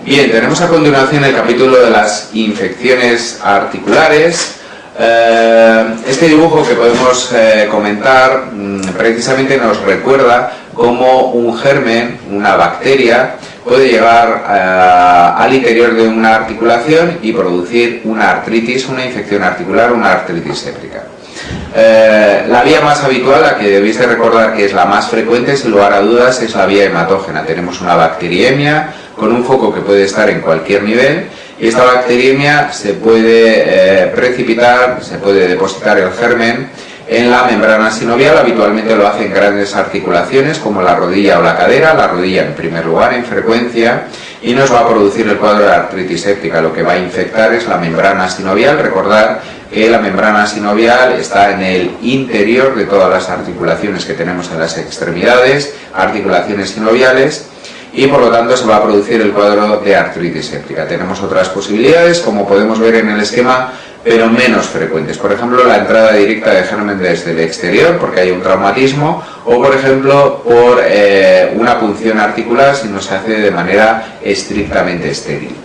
Bien, tenemos a continuación el capítulo de las infecciones articulares. Este dibujo que podemos comentar precisamente nos recuerda cómo un germen, una bacteria, puede llegar al interior de una articulación y producir una artritis, una infección articular, una artritis séptica. La vía más habitual, la que debéis de recordar que es la más frecuente, sin lugar a dudas, es la vía hematógena. Tenemos una bacteriemia con un foco que puede estar en cualquier nivel y esta bacteriemia se puede precipitar, se puede depositar el germen en la membrana sinovial. Habitualmente lo hace en grandes articulaciones como la rodilla o la cadera, la rodilla en primer lugar en frecuencia, y nos va a producir el cuadro de artritis séptica. Lo que va a infectar es la membrana sinovial. Recordar que la membrana sinovial está en el interior de todas las articulaciones que tenemos en las extremidades, articulaciones sinoviales, y por lo tanto se va a producir el cuadro de artritis séptica. Tenemos otras posibilidades, como podemos ver en el esquema, pero menos frecuentes. Por ejemplo, la entrada directa de germen desde el exterior, porque hay un traumatismo, o por ejemplo, por una punción articular si no se hace de manera estrictamente estéril.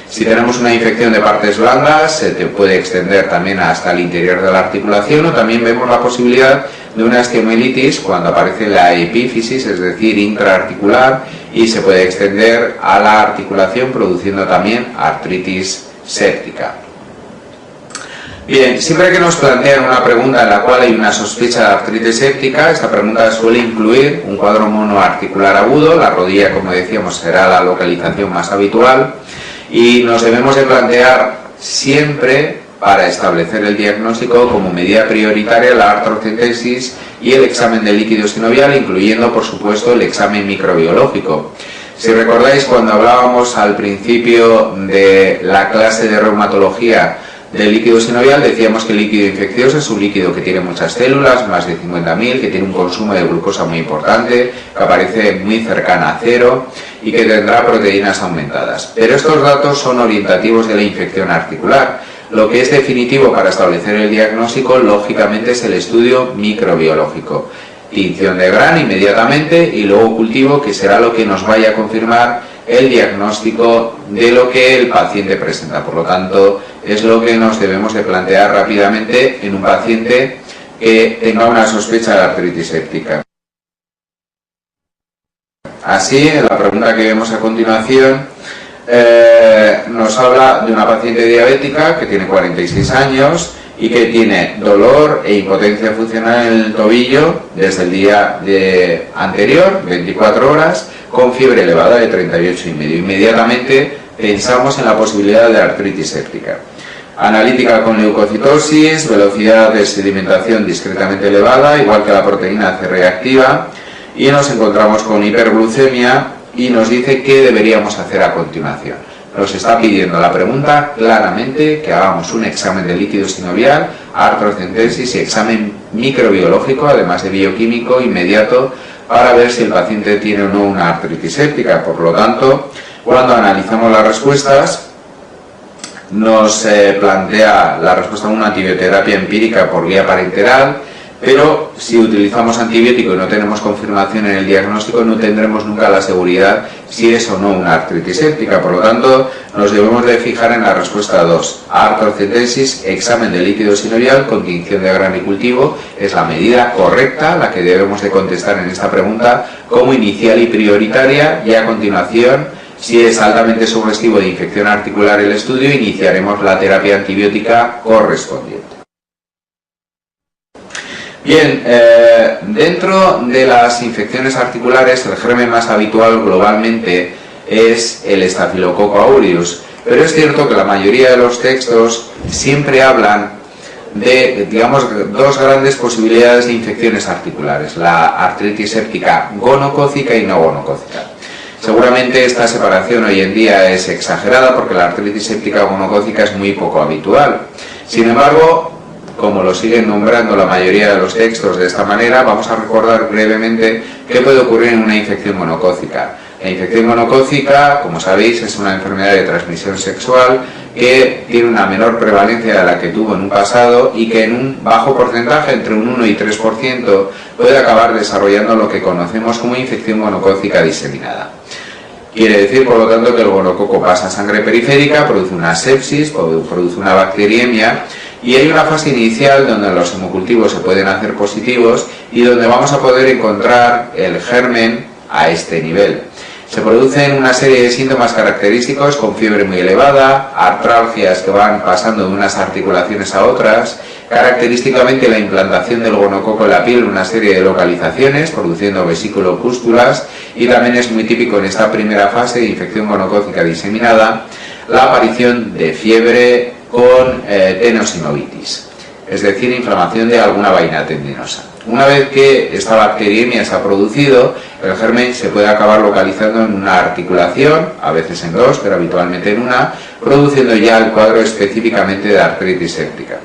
Si tenemos una infección de partes blandas, se te puede extender también hasta el interior de la articulación, o también vemos la posibilidad de una osteomielitis cuando aparece la epífisis, es decir, intraarticular, y se puede extender a la articulación produciendo también artritis séptica. Bien, siempre que nos plantean una pregunta en la cual hay una sospecha de artritis séptica, esta pregunta suele incluir un cuadro monoarticular agudo. La rodilla, como decíamos, será la localización más habitual, y nos debemos de plantear siempre, para establecer el diagnóstico, como medida prioritaria la artrocentesis y el examen de líquido sinovial, incluyendo por supuesto el examen microbiológico. Si recordáis, cuando hablábamos al principio de la clase de reumatología del líquido sinovial, decíamos que el líquido infeccioso es un líquido que tiene muchas células, más de 50.000, que tiene un consumo de glucosa muy importante, que aparece muy cercana a cero y que tendrá proteínas aumentadas. Pero estos datos son orientativos de la infección articular. Lo que es definitivo para establecer el diagnóstico, lógicamente, es el estudio microbiológico. Tinción de grano inmediatamente y luego cultivo, que será lo que nos vaya a confirmar el diagnóstico de lo que el paciente presenta. Por lo tanto, es lo que nos debemos de plantear rápidamente en un paciente que tenga una sospecha de artritis séptica. Así, la pregunta que vemos a continuación nos habla de una paciente diabética que tiene 46 años y que tiene dolor e impotencia funcional en el tobillo desde el día anterior, 24 horas, con fiebre elevada de 38,5. Inmediatamente pensamos en la posibilidad de artritis séptica. Analítica con leucocitosis, velocidad de sedimentación discretamente elevada, igual que la proteína C reactiva, y nos encontramos con hiperglucemia y nos dice qué deberíamos hacer a continuación. Nos está pidiendo la pregunta claramente que hagamos un examen de líquido sinovial, artrocentesis y examen microbiológico, además de bioquímico inmediato, para ver si el paciente tiene o no una artritis séptica. Por lo tanto, cuando analizamos las respuestas, nos plantea la respuesta a una antibioterapia empírica por vía parenteral, pero si utilizamos antibiótico y no tenemos confirmación en el diagnóstico, no tendremos nunca la seguridad si es o no una artritis séptica. Por lo tanto, nos debemos de fijar en la respuesta 2. Artrocentesis, examen de líquido sinovial con tinción de grano y cultivo, es la medida correcta, la que debemos de contestar en esta pregunta como inicial y prioritaria, y a continuación, si es altamente sugestivo de infección articular el estudio, iniciaremos la terapia antibiótica correspondiente. Bien, dentro de las infecciones articulares, el germen más habitual globalmente es el Staphylococcus aureus, pero es cierto que la mayoría de los textos siempre hablan de, digamos, dos grandes posibilidades de infecciones articulares: la artritis séptica gonocócica y no gonocócica. Seguramente esta separación hoy en día es exagerada porque la artritis séptica gonocócica es muy poco habitual. Sin embargo, como lo siguen nombrando la mayoría de los textos de esta manera, vamos a recordar brevemente qué puede ocurrir en una infección gonocócica. La infección gonocócica, como sabéis, es una enfermedad de transmisión sexual que tiene una menor prevalencia de la que tuvo en un pasado y que en un bajo porcentaje, entre un 1 y 3%, puede acabar desarrollando lo que conocemos como infección gonocócica diseminada. Quiere decir, por lo tanto, que el gonococo pasa a sangre periférica, produce una sepsis, produce una bacteriemia, y hay una fase inicial donde los hemocultivos se pueden hacer positivos y donde vamos a poder encontrar el germen a este nivel. Se producen una serie de síntomas característicos con fiebre muy elevada, artralgias que van pasando de unas articulaciones a otras, característicamente la implantación del gonococo en la piel en una serie de localizaciones, produciendo vesículo-pústulas, y también es muy típico en esta primera fase de infección gonocócica diseminada la aparición de fiebre con tenosinovitis, es decir, inflamación de alguna vaina tendinosa. Una vez que esta bacteriemia se ha producido, el germen se puede acabar localizando en una articulación, a veces en dos, pero habitualmente en una, produciendo ya el cuadro específicamente de artritis séptica.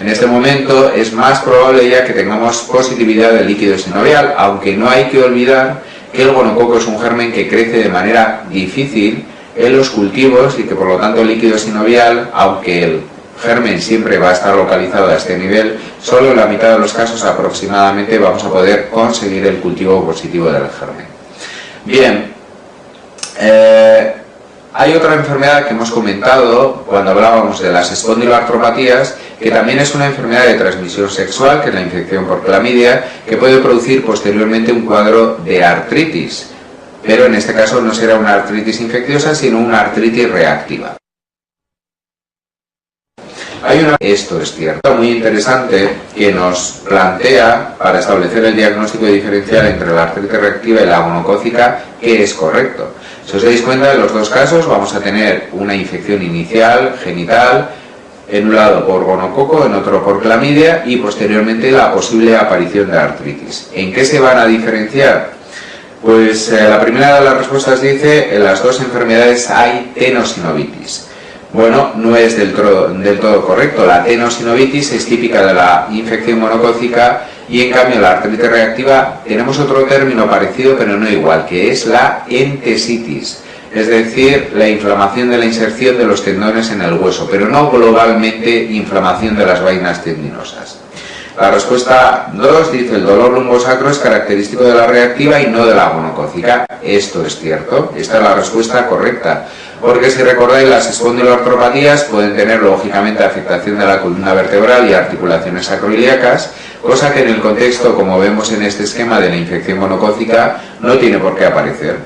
En este momento es más probable ya que tengamos positividad del líquido sinovial, aunque no hay que olvidar que el gonococo es un germen que crece de manera difícil en los cultivos y que por lo tanto el líquido sinovial, aunque el germen siempre va a estar localizado a este nivel, solo en la mitad de los casos aproximadamente vamos a poder conseguir el cultivo positivo del germen. Bien, hay otra enfermedad que hemos comentado cuando hablábamos de las espondiloartropatías, que también es una enfermedad de transmisión sexual, que es la infección por clamidia, que puede producir posteriormente un cuadro de artritis, pero en este caso no será una artritis infecciosa, sino una artritis reactiva. Esto es cierto, muy interesante, que nos plantea para establecer el diagnóstico diferencial entre la artritis reactiva y la gonocócica, que es correcto. Si os dais cuenta, en los dos casos vamos a tener una infección inicial genital, en un lado por gonococo, en otro por clamidia, y posteriormente la posible aparición de artritis. ¿En qué se van a diferenciar? Pues la primera de las respuestas dice: en las dos enfermedades hay tenosinovitis. Bueno, no es del todo correcto. La tenosinovitis es típica de la infección gonocócica y en cambio la artritis reactiva tenemos otro término parecido pero no igual, que es la entesitis, es decir, la inflamación de la inserción de los tendones en el hueso, pero no globalmente inflamación de las vainas tendinosas. La respuesta 2 dice: el dolor lumbosacro es característico de la reactiva y no de la gonocócica. Esto es cierto, esta es la respuesta correcta, porque si recordáis, las espondiloartropatías pueden tener lógicamente afectación de la columna vertebral y articulaciones sacroiliacas, cosa que en el contexto, como vemos en este esquema de la infección gonocócica, no tiene por qué aparecer.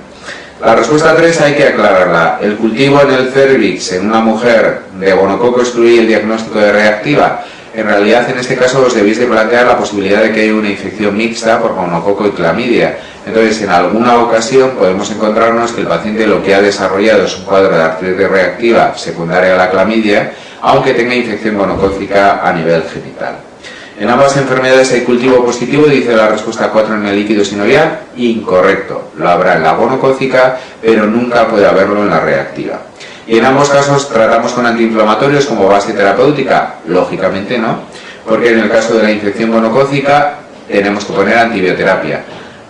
La respuesta 3 hay que aclararla. El cultivo en el cervix en una mujer de gonococo excluye el diagnóstico de reactiva. En realidad, en este caso os debéis de plantear la posibilidad de que haya una infección mixta por gonococo y clamidia. Entonces, en alguna ocasión podemos encontrarnos que el paciente lo que ha desarrollado es un cuadro de artritis reactiva secundaria a la clamidia, aunque tenga infección gonocócica a nivel genital. En ambas enfermedades hay cultivo positivo, dice la respuesta 4 en el líquido sinovial. Incorrecto. Lo habrá en la gonocócica, pero nunca puede haberlo en la reactiva. Y en ambos casos tratamos con antiinflamatorios como base terapéutica. Lógicamente no, porque en el caso de la infección gonocócica tenemos que poner antibioterapia.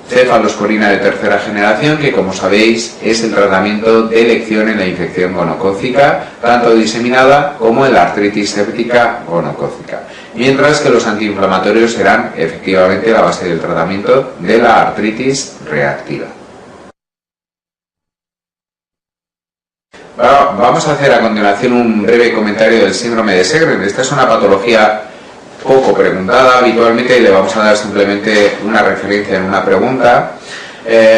Cefalosporina de tercera generación, que como sabéis es el tratamiento de elección en la infección gonocócica, tanto diseminada como en la artritis séptica gonocócica. Mientras que los antiinflamatorios serán efectivamente la base del tratamiento de la artritis reactiva. Vamos a hacer a continuación un breve comentario del síndrome de Sjögren. Esta es una patología poco preguntada habitualmente y le vamos a dar simplemente una referencia en una pregunta.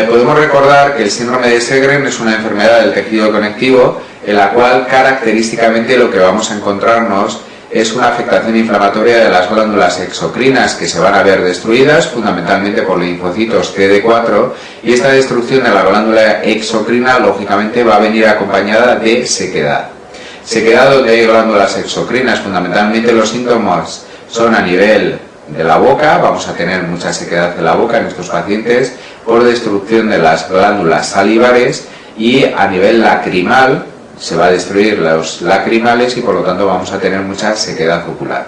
Podemos recordar que el síndrome de Sjögren es una enfermedad del tejido conectivo en la cual característicamente lo que vamos a encontrarnos es una afectación inflamatoria de las glándulas exocrinas que se van a ver destruidas fundamentalmente por linfocitos CD4, y esta destrucción de la glándula exocrina lógicamente va a venir acompañada de sequedad. Sequedad donde hay glándulas exocrinas, fundamentalmente los síntomas son a nivel de la boca, vamos a tener mucha sequedad en la boca en estos pacientes por destrucción de las glándulas salivares, y a nivel lacrimal se va a destruir los lacrimales y por lo tanto vamos a tener mucha sequedad ocular.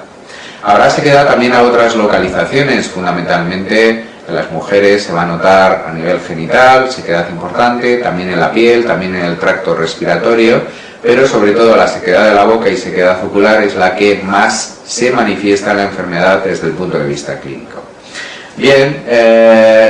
Habrá sequedad también a otras localizaciones, fundamentalmente en las mujeres se va a notar a nivel genital, sequedad importante, también en la piel, también en el tracto respiratorio, pero sobre todo la sequedad de la boca y sequedad ocular es la que más se manifiesta en la enfermedad desde el punto de vista clínico. Bien,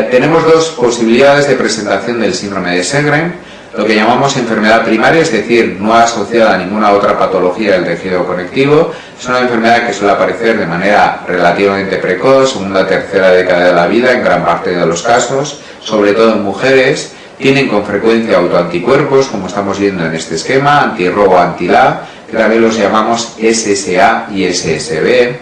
tenemos dos posibilidades de presentación del síndrome de Sjögren. lo que llamamos enfermedad primaria, es decir, no asociada a ninguna otra patología del tejido conectivo. Es una enfermedad que suele aparecer de manera relativamente precoz, segunda o tercera década de la vida en gran parte de los casos, sobre todo en mujeres. Tienen con frecuencia autoanticuerpos, como estamos viendo en este esquema, anti-Rho o anti-La, que también los llamamos SSA y SSB.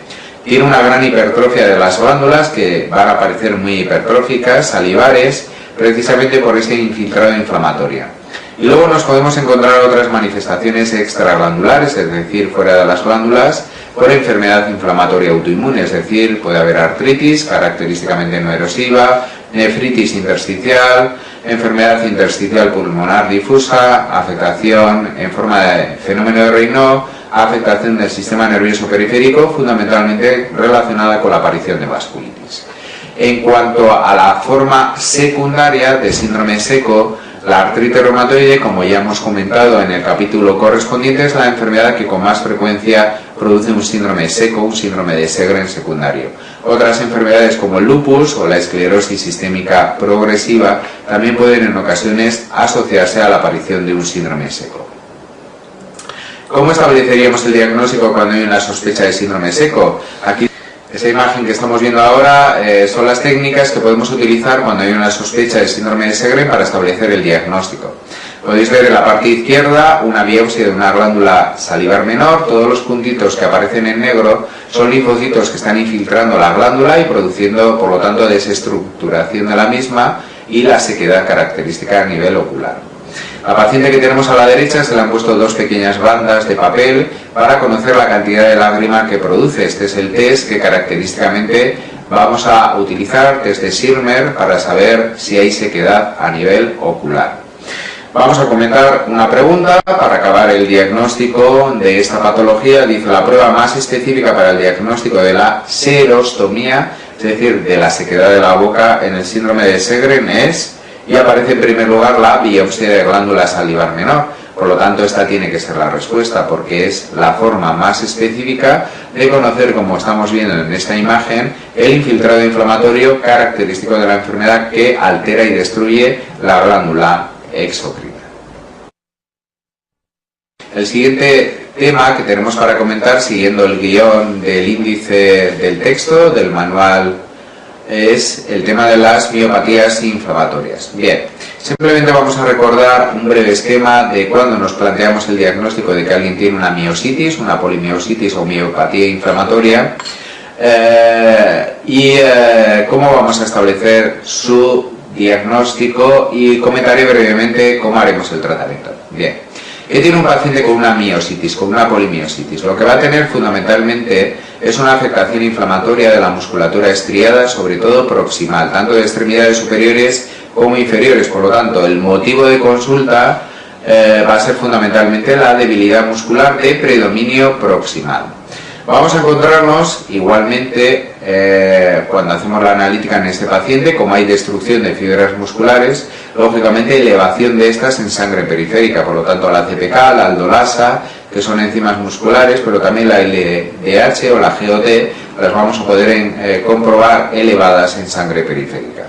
Tiene una gran hipertrofia de las glándulas, que van a aparecer muy hipertróficas, salivares, precisamente por ese infiltrado inflamatorio. Y luego nos podemos encontrar otras manifestaciones extraglandulares, es decir, fuera de las glándulas, por enfermedad inflamatoria autoinmune, es decir, puede haber artritis, característicamente no erosiva, nefritis intersticial, enfermedad intersticial pulmonar difusa, afectación en forma de fenómeno de Raynaud, afectación del sistema nervioso periférico, fundamentalmente relacionada con la aparición de vasculitis. En cuanto a la forma secundaria de síndrome seco, la artritis reumatoide, como ya hemos comentado en el capítulo correspondiente, es la enfermedad que con más frecuencia produce un síndrome seco, un síndrome de Sjögren secundario. Otras enfermedades como el lupus o la esclerosis sistémica progresiva también pueden en ocasiones asociarse a la aparición de un síndrome seco. ¿Cómo estableceríamos el diagnóstico cuando hay una sospecha de síndrome seco? Aquí, esta imagen que estamos viendo ahora son las técnicas que podemos utilizar cuando hay una sospecha de síndrome de Sjögren para establecer el diagnóstico. Podéis ver en la parte izquierda una biopsia de una glándula salivar menor. Todos los puntitos que aparecen en negro son linfocitos que están infiltrando la glándula y produciendo, por lo tanto, desestructuración de la misma y la sequedad característica a nivel ocular. La paciente que tenemos a la derecha se le han puesto dos pequeñas bandas de papel para conocer la cantidad de lágrima que produce. Este es el test que característicamente vamos a utilizar, test de Schirmer, para saber si hay sequedad a nivel ocular. Vamos a comentar una pregunta para acabar el diagnóstico de esta patología. Dice: la prueba más específica para el diagnóstico de la xerostomía, es decir, de la sequedad de la boca en el síndrome de Sjögren es... y aparece en primer lugar la biopsia de glándula salivar menor. Por lo tanto, esta tiene que ser la respuesta, porque es la forma más específica de conocer, como estamos viendo en esta imagen, el infiltrado inflamatorio característico de la enfermedad que altera y destruye la glándula exocrina. El siguiente tema que tenemos para comentar, siguiendo el guión del índice del texto, del manual, es el tema de las miopatías inflamatorias. Bien, simplemente vamos a recordar un breve esquema de cuando nos planteamos el diagnóstico de que alguien tiene una miositis, una polimiositis o miopatía inflamatoria, cómo vamos a establecer su diagnóstico, y comentaré brevemente cómo haremos el tratamiento. Bien, ¿qué tiene un paciente con una miositis, con una polimiositis? Lo que va a tener fundamentalmente es una afectación inflamatoria de la musculatura estriada, sobre todo proximal, tanto de extremidades superiores como inferiores. Por lo tanto, el motivo de consulta va a ser fundamentalmente la debilidad muscular de predominio proximal. Vamos a encontrarnos igualmente, cuando hacemos la analítica en este paciente, como hay destrucción de fibras musculares, lógicamente elevación de estas en sangre periférica, por lo tanto la CPK, la aldolasa, que son enzimas musculares, pero también la LDH o la GOT, las vamos a poder comprobar elevadas en sangre periférica.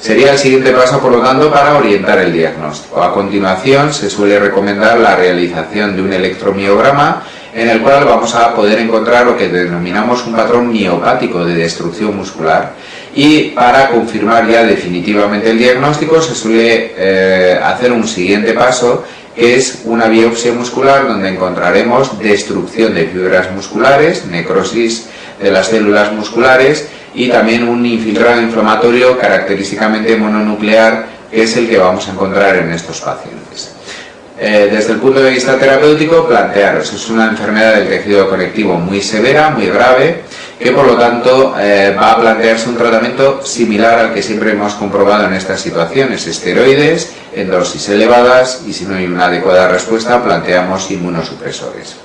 Sería el siguiente paso, por lo tanto, para orientar el diagnóstico. A continuación, se suele recomendar la realización de un electromiograma, en el cual vamos a poder encontrar lo que denominamos un patrón miopático de destrucción muscular, y para confirmar ya definitivamente el diagnóstico se suele hacer un siguiente paso, que es una biopsia muscular, donde encontraremos destrucción de fibras musculares, necrosis de las células musculares y también un infiltrado inflamatorio característicamente mononuclear, que es el que vamos a encontrar en estos pacientes. Desde el punto de vista terapéutico, plantearos, es una enfermedad del tejido conectivo muy severa, muy grave, que por lo tanto va a plantearse un tratamiento similar al que siempre hemos comprobado en estas situaciones: esteroides en dosis elevadas, y si no hay una adecuada respuesta, planteamos inmunosupresores.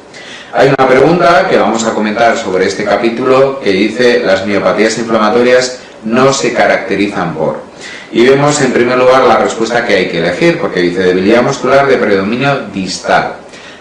Hay una pregunta que vamos a comentar sobre este capítulo que dice: las miopatías inflamatorias no se caracterizan por... Y vemos en primer lugar la respuesta que hay que elegir, porque dice debilidad muscular de predominio distal.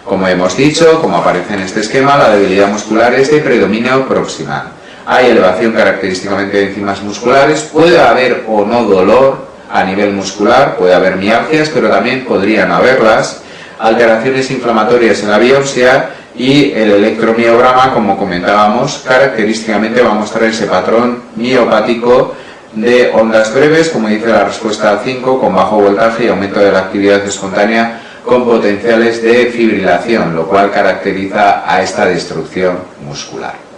Como hemos dicho, como aparece en este esquema, la debilidad muscular es de predominio proximal. Hay elevación característicamente de enzimas musculares, puede haber o no dolor a nivel muscular, puede haber mialgias, pero también podrían haberlas, alteraciones inflamatorias en la biopsia y el electromiograma, como comentábamos, característicamente va a mostrar ese patrón miopático de ondas breves, como dice la respuesta 5, con bajo voltaje y aumento de la actividad espontánea con potenciales de fibrilación, lo cual caracteriza a esta destrucción muscular.